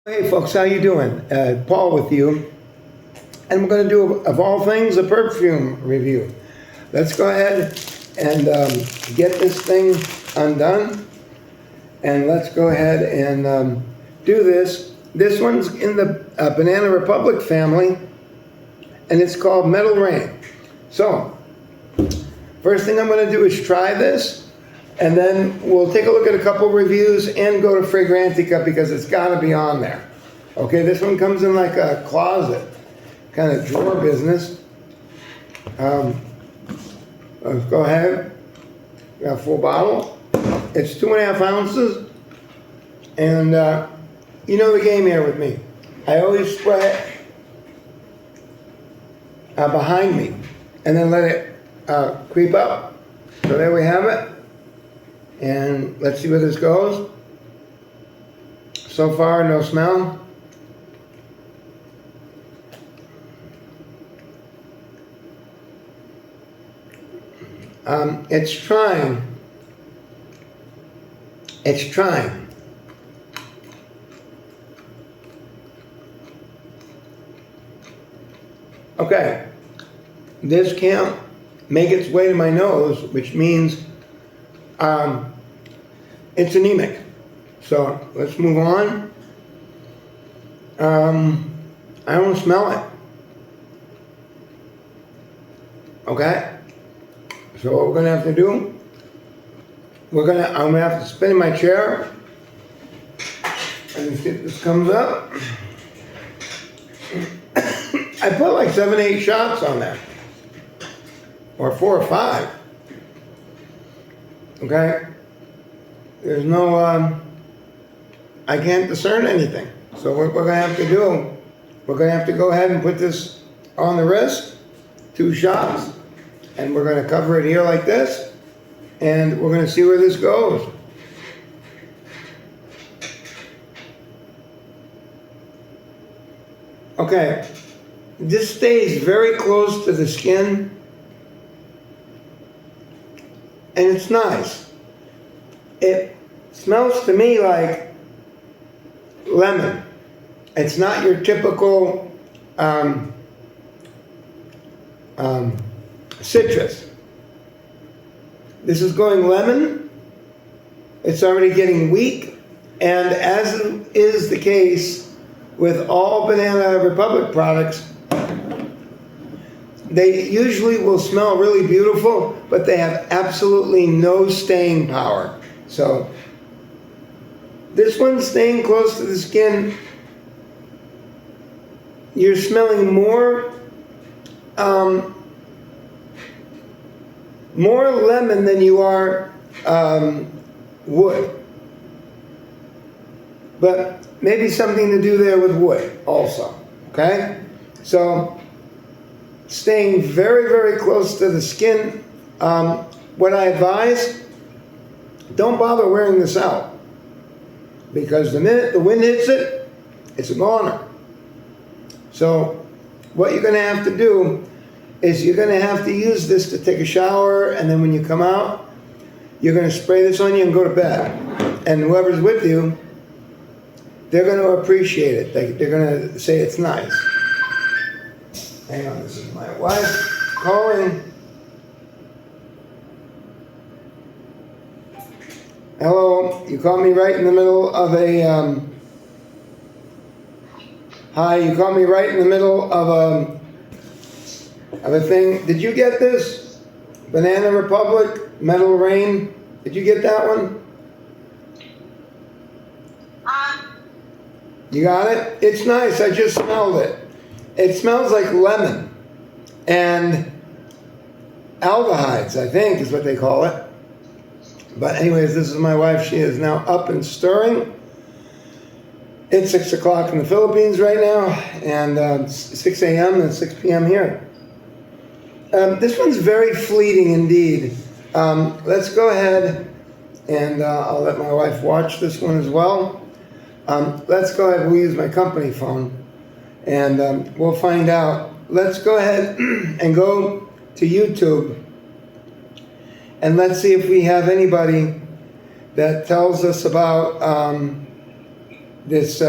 Hey folks, how you doing? Paul with you, and we're going to do, of all things, a perfume review. Let's go ahead and get this thing undone, and let's go ahead and do this. This one's in the Banana Republic family, and it's called Metal Rain. So, first thing I'm going to do is try this. And then we'll take a look at a couple reviews and go to Fragrantica because it's got to be on there. Okay, this one comes in like a closet, kind of drawer business. Let's go ahead. Got a full bottle. It's 2.5 ounces. And you know the game here with me. I always spray it behind me and then let it creep up. So there we have it. And let's see where this goes. So far, no smell. It's trying. It's trying. Okay. This can't make its way to my nose, which means it's anemic. So let's move on. I don't smell it. Okay. So what we're gonna have to do, I'm gonna have to spin in my chair and see if this comes up. I put like 7, 8 shots on that, or 4 or 5. Okay. There's no, I can't discern anything. So what we're going to have to do, we're going to have to go ahead and put this on the wrist, 2 shots, and we're going to cover it here like this, and we're going to see where this goes. Okay, this stays very close to the skin, and it's nice. It smells to me like lemon. It's not your typical citrus. This is going lemon. It's already getting weak. And as is the case with all Banana Republic products, they usually will smell really beautiful, but they have absolutely no staying power. So, this one's staying close to the skin. You're smelling more lemon than you are wood. But maybe something to do there with wood also, okay? So, staying very, very close to the skin. What I advise, don't bother wearing this out, because the minute the wind hits it, it's a goner. So what you're going to have to do is you're going to have to use this to take a shower, and then when you come out, you're going to spray this on you and go to bed. And whoever's with you, they're going to appreciate it. They're going to say it's nice. Hang on, this is my wife calling. Hello, you caught me right in the middle of a, hi, you caught me right in the middle of a thing. Did you get this? Banana Republic, Metal Rain. Did you get that one? You got it? It's nice, I just smelled it. It smells like lemon and aldehydes, I think is what they call it. But anyways, this is my wife. She is now up and stirring. It's 6 o'clock in the Philippines right now, and 6 a.m. and 6 p.m. here. This one's very fleeting indeed. Let's go ahead and I'll let my wife watch this one as well. Let's go ahead. We'll use my company phone, and we'll find out. Let's go ahead and go to YouTube. And let's see if we have anybody that tells us about this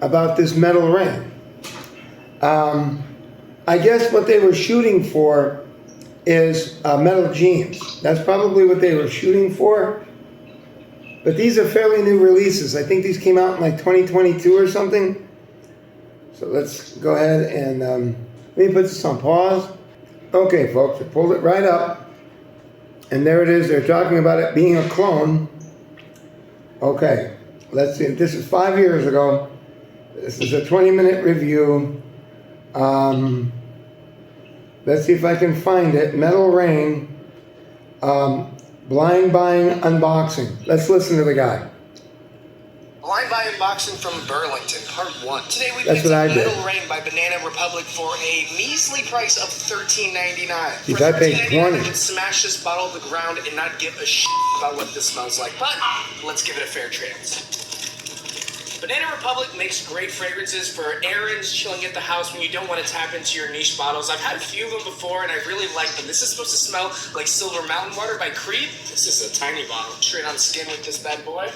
about this Metal Rain. I guess what they were shooting for is metal jeans. That's probably what they were shooting for. But these are fairly new releases. I think these came out in like 2022 or something. So let's go ahead and let me put this on pause. Okay, folks, I pulled it right up. And there it is. They're talking about it being a clone. Okay, let's see. This is 5 years ago. This is a 20-minute review. Let's see if I can find it. Metal Rain. Blind Buying Unboxing. Let's listen to the guy. Blind Buy Unboxing from Burlington, Part 1. Today we That's picked what up I did. Metal Rain by Banana Republic for a measly price of $13.99. Geez, For I paid $13.99, $20. you can smash this bottle to the ground and not give a shit about what this smells like. But let's give it a fair chance. Banana Republic makes great fragrances for errands, chilling at the house when you don't want to tap into your niche bottles. I've had a few of them before and I really like them. This is supposed to smell like Silver Mountain Water by Creed. This is a tiny bottle, straight on skin with this bad boy.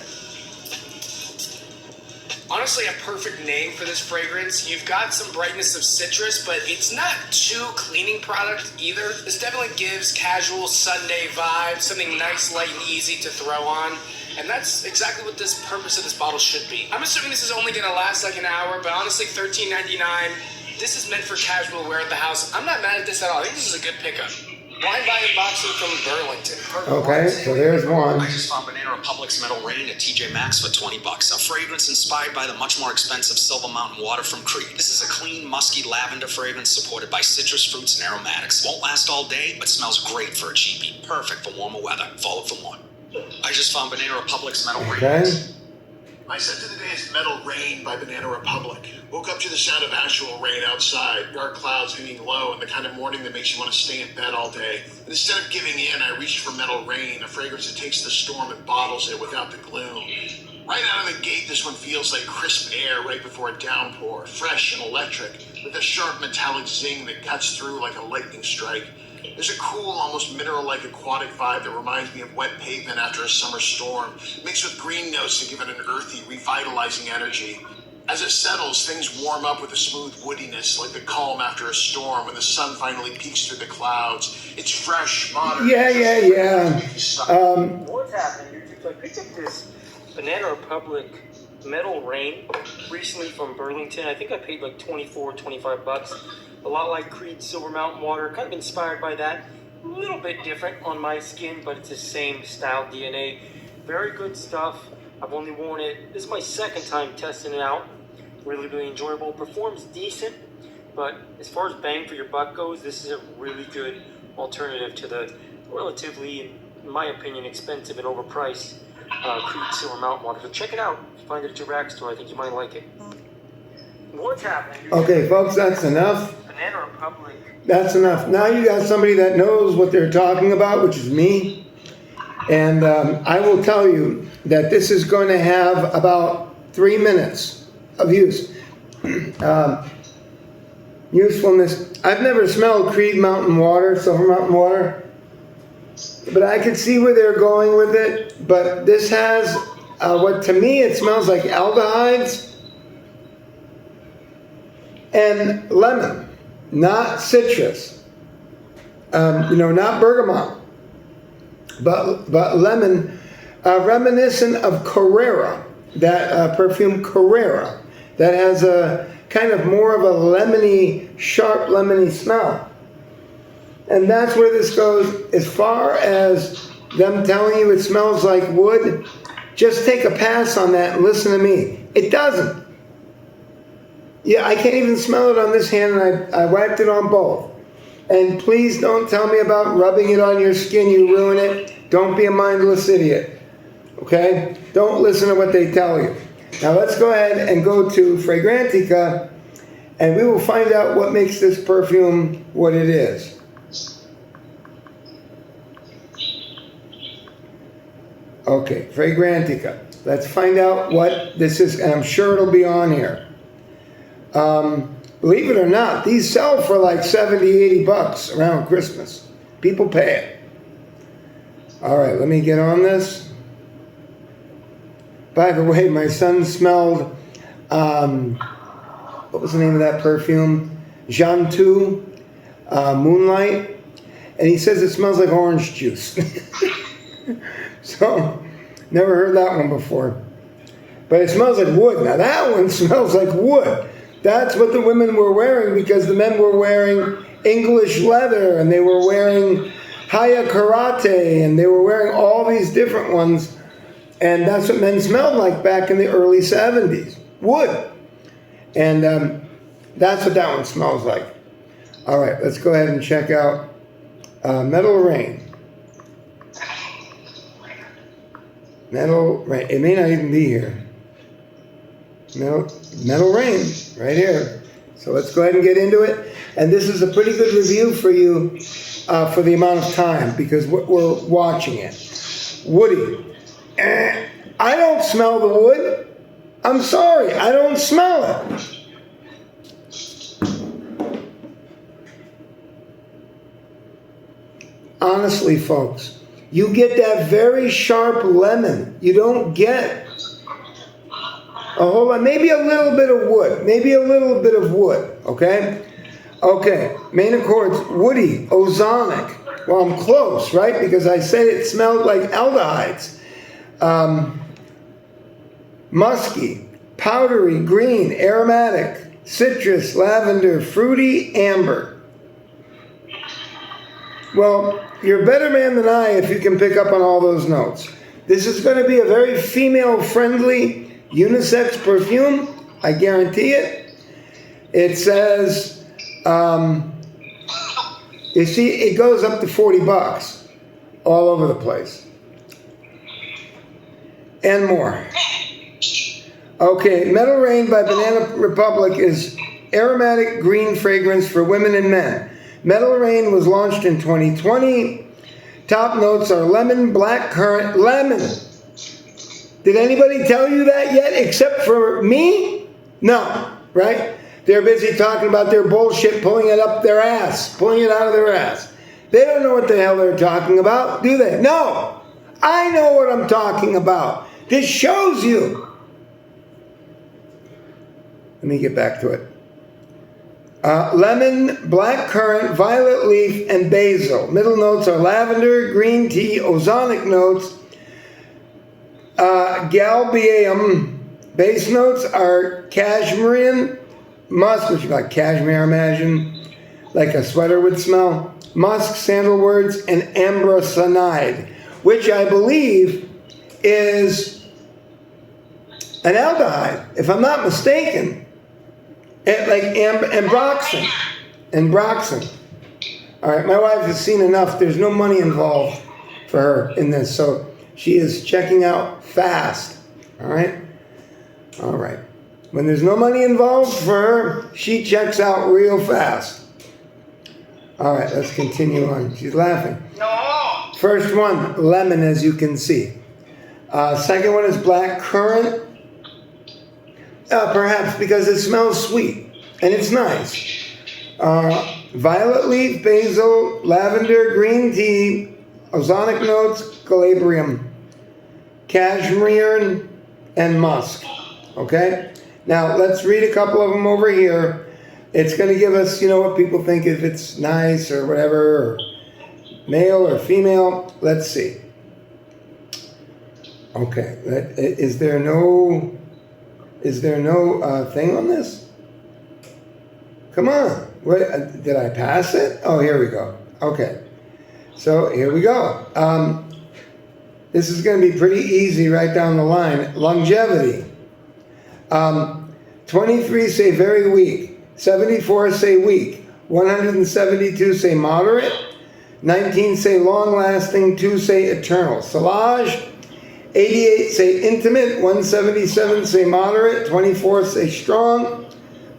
Honestly, a perfect name for this fragrance. You've got some brightness of citrus, but it's not too cleaning product either. This definitely gives casual Sunday vibes, something nice, light, and easy to throw on. And that's exactly what this purpose of this bottle should be. I'm assuming this is only gonna last like an hour, but honestly, $13.99. This is meant for casual wear at the house. I'm not mad at this at all. I think this is a good pickup. Blind Buy Unboxing from Burlington. Okay, so there's one. I just found Banana Republic's Metal Rain at TJ Maxx for $20. A fragrance inspired by the much more expensive Silver Mountain Water from Creed. This is a clean, musky lavender fragrance supported by citrus fruits and aromatics. Won't last all day, but smells great for a cheapie. Perfect for warmer weather. Follow for more. I just found Banana Republic's Metal Rain. Okay. My scent of the day is Metal Rain by Banana Republic. Woke up to the sound of actual rain outside, dark clouds hanging low, and the kind of morning that makes you want to stay in bed all day. And instead of giving in, I reached for Metal Rain, a fragrance that takes the storm and bottles it without the gloom. Right out of the gate, this one feels like crisp air right before a downpour, fresh and electric, with a sharp metallic zing that cuts through like a lightning strike. There's a cool, almost mineral-like aquatic vibe that reminds me of wet pavement after a summer storm, mixed with green notes that give it an earthy, revitalizing energy. As it settles, things warm up with a smooth woodiness, like the calm after a storm when the sun finally peeks through the clouds. It's fresh, modern. Yeah. What's happening? I picked up this Banana Republic Metal Rain recently from Burlington. I think I paid like $25. A lot like Creed Silver Mountain Water, kind of inspired by that. A little bit different on my skin, but it's the same style DNA. Very good stuff. I've only worn it. This is my second time testing it out. Really enjoyable. Performs decent, but as far as bang for your buck goes, this is a really good alternative to the relatively, in my opinion, expensive and overpriced Creed Silver Mountain Water. So check it out. If you find it at your rack store, I think you might like it. What's happening? Okay, folks, that's enough. Banana Republic. That's enough. Now you got somebody that knows what they're talking about, which is me. And I will tell you that this is going to have about 3 minutes of use. Usefulness. I've never smelled Creed Mountain Water, Silver Mountain Water, but I could see where they're going with it. But this has what to me it smells like aldehydes and lemon, not citrus. Not bergamot, but lemon, reminiscent of Carrera, that perfume Carrera, that has a kind of more of a lemony, sharp lemony smell. And that's where this goes. As far as them telling you it smells like wood, just take a pass on that and listen to me. It doesn't. Yeah, I can't even smell it on this hand, and I wiped it on both. And please don't tell me about rubbing it on your skin. You ruin it. Don't be a mindless idiot. Okay? Don't listen to what they tell you. Now let's go ahead and go to Fragrantica, and we will find out what makes this perfume what it is. Okay, Fragrantica. Let's find out what this is, and I'm sure it'll be on here. Believe it or not, these sell for like $70, $80 around Christmas. People pay it. All right, let me get on this. By the way, my son smelled what was the name of that perfume? Jantu, Moonlight. And he says it smells like orange juice. So, never heard that one before. But it smells like wood. Now that one smells like wood. That's what the women were wearing, because the men were wearing English leather, and they were wearing Haya Karate, and they were wearing all these different ones. And that's what men smelled like back in the early 70s. Wood. And that's what that one smells like. All right, let's go ahead and check out Metal Rain. Metal Rain. It may not even be here. Metal Rain, right here. So let's go ahead and get into it. And this is a pretty good review for you for the amount of time, because we're watching it. Woody. I don't smell the wood. I'm sorry, I don't smell it. Honestly, folks, you get that very sharp lemon. You don't get a whole lot, maybe a little bit of wood, okay? Okay, main accords, woody, ozonic. Well, I'm close, right? Because I said it smelled like aldehydes. Musky, powdery, green, aromatic, citrus, lavender, fruity, amber. Well, you're a better man than I if you can pick up on all those notes. This is going to be a very female-friendly unisex perfume. I guarantee it. It says, you see, it goes up to $40 all over the place. And more. Okay, Metal Rain by Banana Republic is aromatic green fragrance for women and men. Metal Rain was launched in 2020. Top notes are lemon, blackcurrant, lemon. Did anybody tell you that yet except for me? No, right? They're busy talking about their bullshit, pulling it up their ass, pulling it out of their ass. They don't know what the hell they're talking about, do they? No, I know what I'm talking about. This shows you. Let me get back to it. Lemon, blackcurrant, violet leaf, and basil. Middle notes are lavender, green tea, ozonic notes, galbanum. Base notes are cashmere, musk, which is like cashmere, I imagine, like a sweater would smell, musk, sandalwoods, and ambrosanide, which I believe is an aldehyde, if I'm not mistaken. Like ambroxan. All right, my wife has seen enough. There's no money involved for her in this, so she is checking out fast. All right? All right. When there's no money involved for her, she checks out real fast. All right, let's continue on. She's laughing. No. First one, lemon, as you can see. Second one is black currant. Perhaps because it smells sweet and it's nice. Violet leaf, basil, lavender, green tea, ozonic notes, calabrium, cashmere, and musk. Okay? Now let's read a couple of them over here. It's going to give us, what people think, if it's nice or whatever, or male or female. Let's see. Okay. Is there no thing on this? Come on. What, did I pass it? Oh, here we go. Okay. So here we go. This is going to be pretty easy right down the line. Longevity. 23 say very weak. 74 say weak. 172 say moderate. 19 say long-lasting. 2 say eternal. Salage. 88 say intimate, 177 say moderate, 24 say strong,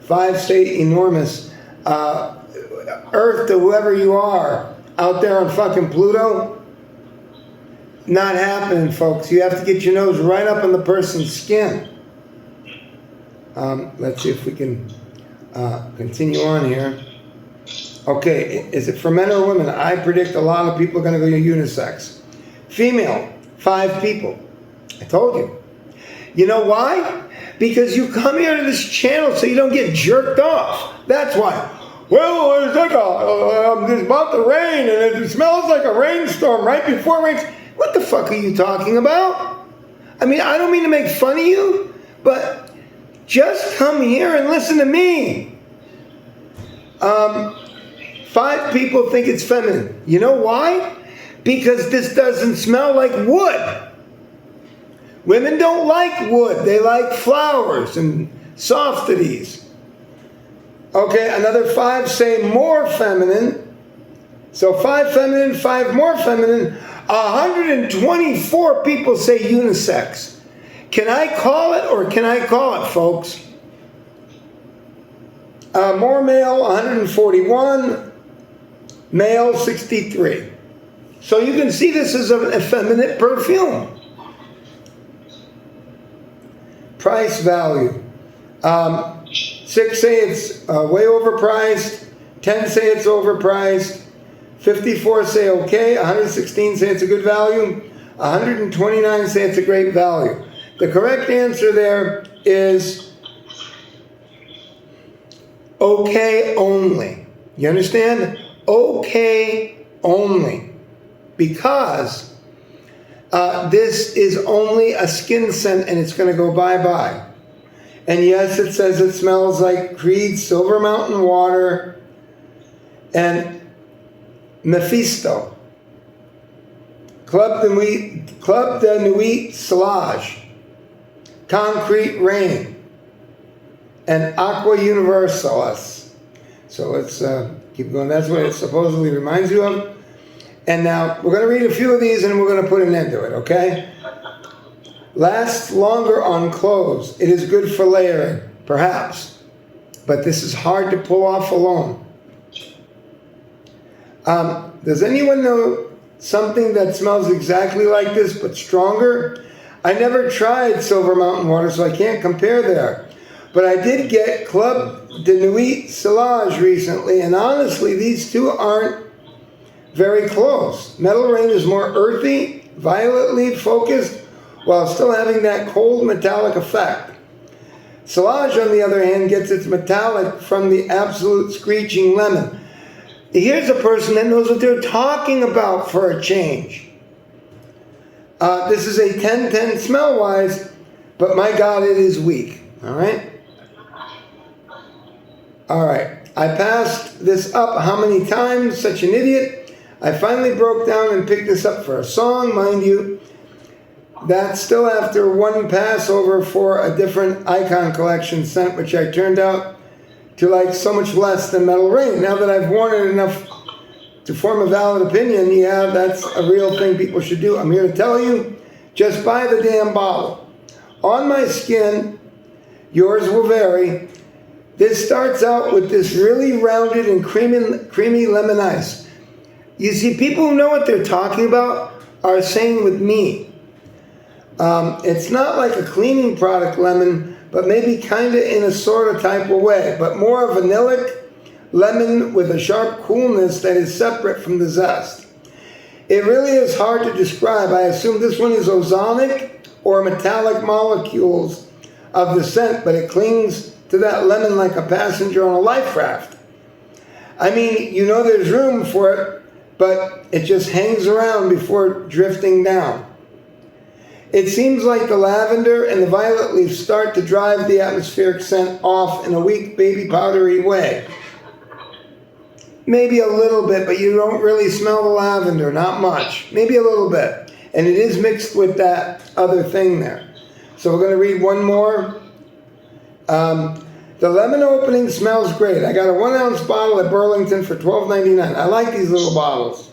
5 say enormous. Earth to whoever you are out there on fucking Pluto, not happening, folks. You have to get your nose right up on the person's skin. Let's see if we can continue on here. Okay, is it for men or women? I predict a lot of people are going to go unisex. Female, 5 people. I told you. You know why? Because you come here to this channel so you don't get jerked off. That's why. Well, it's like it's about to rain and it smells like a rainstorm right before it rains. What the fuck are you talking about? I mean, I don't mean to make fun of you, but just come here and listen to me. 5 people think it's feminine. You know why? Because this doesn't smell like wood. Women don't like wood. They like flowers and softities. Okay, another 5 say more feminine. So 5 feminine, 5 more feminine. 124 people say unisex. Can I call it or can I call it, folks? More male, 141. Male, 63. So you can see this is an effeminate perfume. Price value. 6 say it's way overpriced. 10 say it's overpriced. 54 say okay. 116 say it's a good value. 129 say it's a great value. The correct answer there is okay only. You understand? Okay only. Because this is only a skin scent and it's going to go bye-bye. And yes, it says it smells like Creed Silver Mountain Water and Mephisto. Club de Nuit Solage. Concrete Rain. And Aqua Universalis. So let's keep going. That's what it supposedly reminds you of. And now we're going to read a few of these and we're going to put an end to it, okay? Lasts longer on clothes. It is good for layering, perhaps. But this is hard to pull off alone. Does anyone know something that smells exactly like this but stronger? I never tried Silver Mountain Water, so I can't compare there. But I did get Club de Nuit Solage recently, and honestly, these two aren't very close. Metal Rain is more earthy, violetly focused, while still having that cold metallic effect. Solage, on the other hand, gets its metallic from the absolute screeching lemon. Here's a person that knows what they're talking about for a change. This is a 10-10 smell-wise, but my God, it is weak. All right? All right. I passed this up how many times? Such an idiot. I finally broke down and picked this up for a song, mind you. That's still after one Passover for a different Icon Collection scent, which I turned out to like so much less than Metal Rain. Now that I've worn it enough to form a valid opinion, yeah, that's a real thing people should do. I'm here to tell you, just buy the damn bottle. On my skin, yours will vary. This starts out with this really rounded and creamy lemon ice. You see, people who know what they're talking about are saying with me. It's not like a cleaning product lemon, but maybe kind of in a sort of type of way, but more a vanillic lemon with a sharp coolness that is separate from the zest. It really is hard to describe. I assume this one is ozonic or metallic molecules of the scent, but it clings to that lemon like a passenger on a life raft. I mean, you know there's room for it, but it just hangs around before drifting down. It seems like the lavender and the violet leaves start to drive the atmospheric scent off in a weak baby powdery way. Maybe a little bit, but you don't really smell the lavender, not much. Maybe a little bit. And it is mixed with that other thing there. So we're going to read one more. The lemon opening smells great. I got a 1 ounce bottle at Burlington for $12.99. I like these little bottles.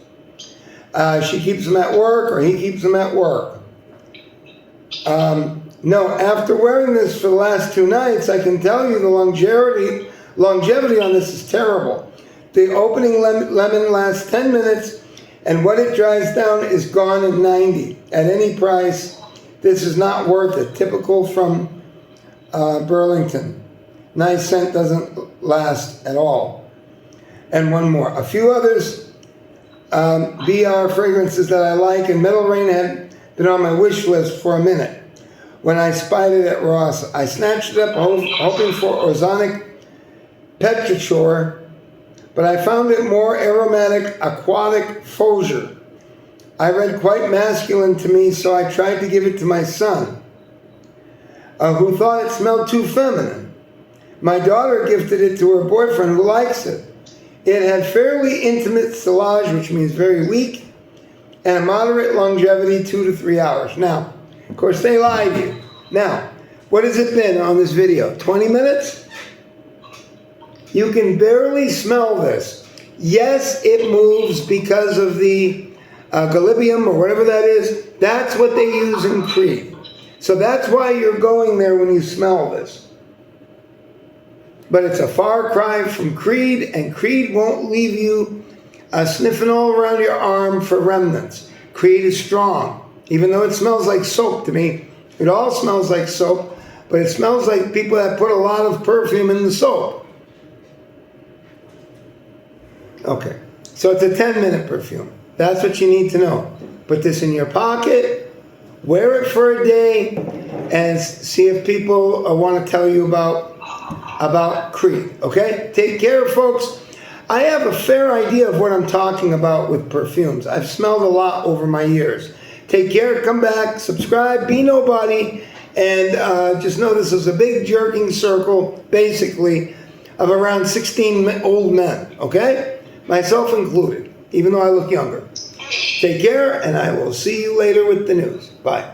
She keeps them at work, or he keeps them at work. No, after wearing this for the last 2 nights, I can tell you the longevity on this is terrible. The opening lemon lasts 10 minutes, and what it dries down is gone in 90. At any price, this is not worth it. Typical from Burlington. Nice scent doesn't last at all. And one more. A few others, BR fragrances that I like, and Metal Rain had been on my wish list for a minute. when I spied it at Ross. I snatched it up hoping for ozonic petrichor, but I found it more aromatic aquatic foliar. I read quite masculine to me, so I tried to give it to my son, who thought it smelled too feminine. My daughter gifted it to her boyfriend, who likes it. It had fairly intimate silage, which means very weak, and a moderate longevity, 2 to 3 hours. Now, of course, they lied to you. Now, what has it been on this video? 20 minutes? You can barely smell this. Yes, it moves because of the galibium or whatever that is. That's what they use in Creed. So that's why you're going there when you smell this. But it's a far cry from Creed, and Creed won't leave you sniffing all around your arm for remnants. Creed is strong. Even though it smells like soap to me, it all smells like soap, but it smells like people that put a lot of perfume in the soap. Okay, so it's a 10-minute perfume. That's what you need to know. Put this in your pocket, wear it for a day, and see if people want to tell you about Creed, okay? Take care, folks. I have a fair idea of what I'm talking about with perfumes. I've smelled a lot over my years. Take care, come back, subscribe, be nobody, and just know this is a big jerking circle, basically, of around 16 old men, okay? Myself included, even though I look younger. Take care, and I will see you later with the news. Bye.